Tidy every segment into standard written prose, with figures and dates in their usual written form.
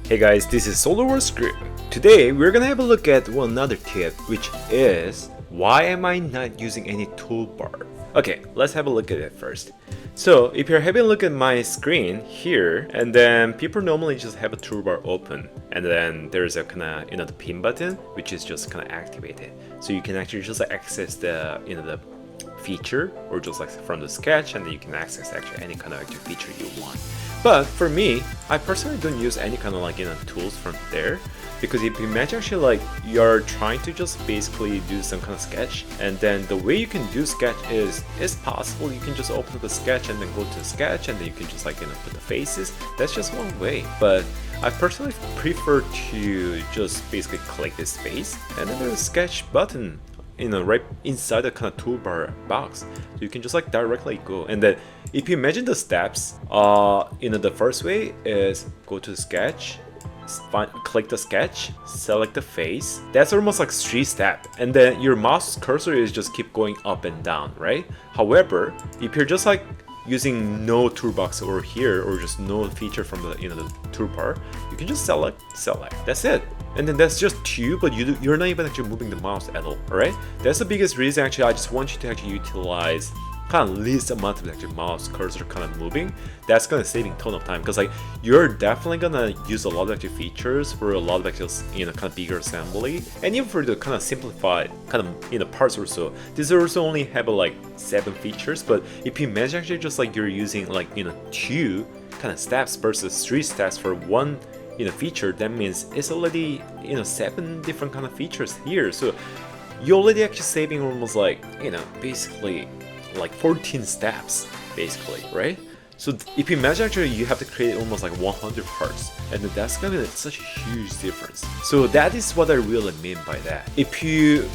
Hey guys, this is SolidWorks Group. Today we're gonna have a look at another tip, which is why am I not using any toolbar? Okay, let's have a look at it first. So if you're having a look at my screen here, and then people normally just have a toolbar open, and then there's a kind of the pin button, which is just kind of activated. So you can actually just access the the feature, or just like from the sketch, and then you can access actually any kind of actual feature you want. But for me, I personally don't use any kind of tools from there, because if you imagine actually like you're trying to just basically do some kind of sketch, and then the way you can do sketch is possible. You can just open up the sketch and then go to the sketch, and then you can just like put the faces. That's just one way. But I personally prefer to just basically click this face, and then there's a sketch button right inside the kind of toolbar box, so you can just like directly go. And then if you imagine the steps, the first way is go to the sketch, click the sketch, select the face. That's almost like 3-step, and then your mouse cursor is just keep going up and down, right? However, if you're just like using no toolbox over here, or just no feature from the the toolbar, you can just select. That's it. And then that's just two, but you're not even actually moving the mouse at all. Alright? That's the biggest reason actually I just want you to actually utilize kind of least amount of actually mouse cursor kind of moving. That's gonna save a ton of time, because like you're definitely gonna use a lot of actually features for a lot of actual kind of bigger assembly, and even for the kind of simplified kind of parts or so. These also only have like 7 features, but if you imagine actually just like you're using like 2 kind of steps versus 3 steps for one feature, that means it's already 7 different kind of features here. So you're already actually saving almost like basically like 14 steps basically, right? So if you imagine actually you have to create almost like 100 parts, and that's gonna be such a huge difference. So that is what I really mean by that. If you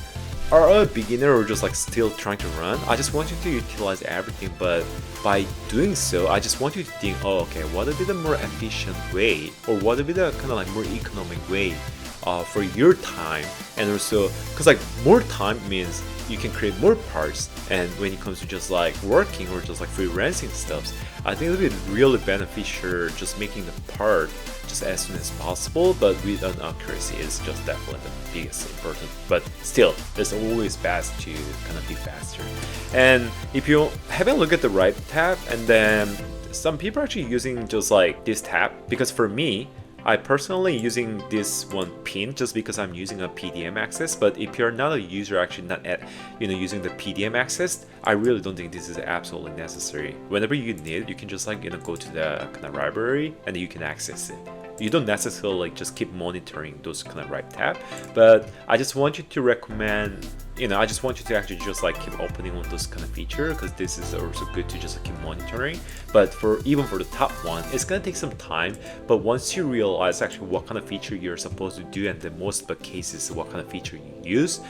are a beginner or just like still trying to run, I just want you to utilize everything, but by doing so, I just want you to think, oh, okay, what would be the more efficient way, or what would be the kind of like more economic way for your time. And also, because like more time means you can create more parts, and when it comes to just like working or just like freelancing stuff, I think it would be really beneficial just making the part just as soon as possible, but with an accuracy is just definitely the biggest important. But still, it's always best to kind of be faster. And if you haven't looked at the right tab, and then some people are actually using just like this tab, because for me, I personally using this one pin just because I'm using a PDM access. But if you're not a user, actually not at using the PDM access, I really don't think this is absolutely necessary. Whenever you need it, you can just like go to the kind of library, and you can access it. You don't necessarily like just keep monitoring those kind of right tab, but I just want you to recommend, I just want you to actually just like keep opening on those kind of feature, because this is also good to just keep monitoring. But even for the top one, it's gonna take some time, but once you realize actually what kind of feature you're supposed to do, and then most of the cases what kind of feature you use,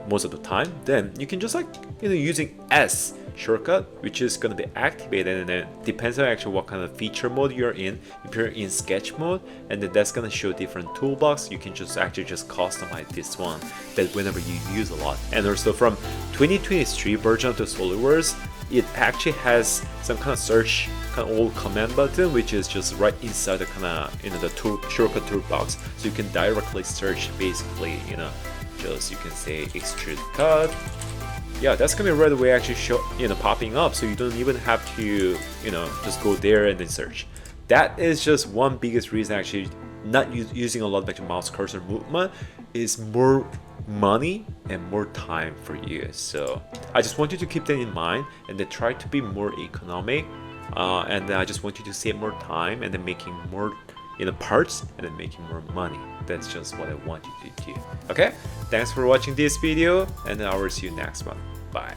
most of the time, then you can just like using S shortcut, which is going to be activated, and then depends on actually what kind of feature mode you're in. If you're in sketch mode, and then that's going to show different toolbox, you can just actually just customize this one that whenever you use a lot. And also from 2023 version of the SolidWorks, it actually has some kind of search kind of old command button, which is just right inside the kind of the tool shortcut toolbox, so you can directly search basically just you can say extrude cut. Yeah, that's gonna be right away actually show popping up, so you don't even have to just go there and then search. That is just one biggest reason actually not using a lot of actual mouse cursor movement is more money and more time for you. So I just want you to keep that in mind, and then try to be more economic, and then I just want you to save more time, and then making more parts, and then making more money. That's just what I want you to do. Okay, thanks for watching this video, and then I will see you next one. Bye.